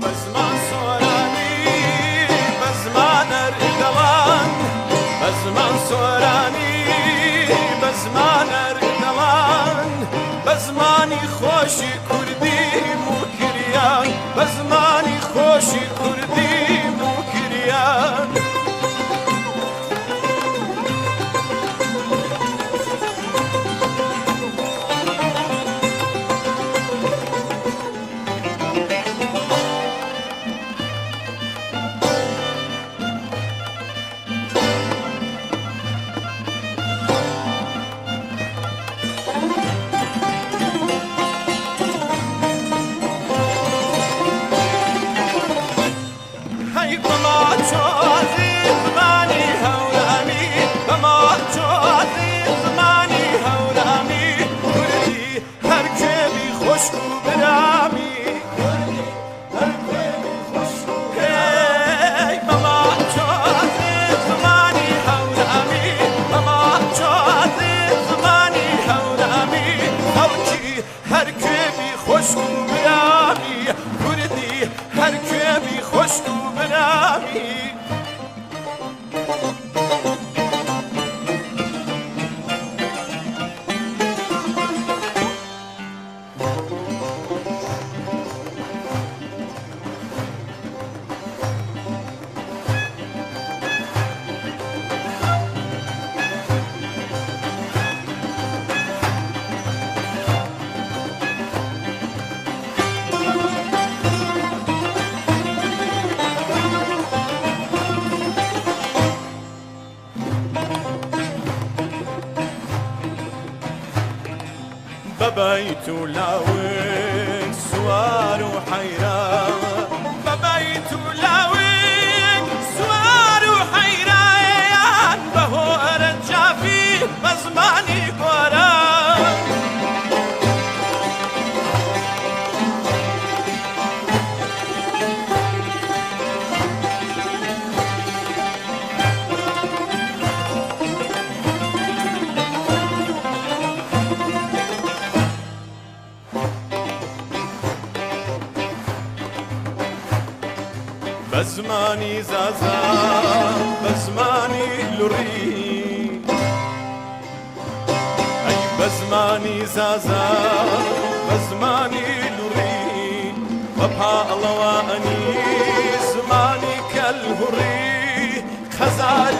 بزمان سۆرانی بزمان ئەردەڵان بزمان سۆرانی بزمان ئەردەڵان بزمانی خۆشی کوردی موکریان بزمانی خۆشی کوردی موکریان ببيت لاوين سوار وحيران ببيت لاوين سوار وحيران بهور الجافي بزماني قران بزماني زازا بزماني لوري أي بزماني زازا بزماني لوري ببها الله واني زماني كالهري خزال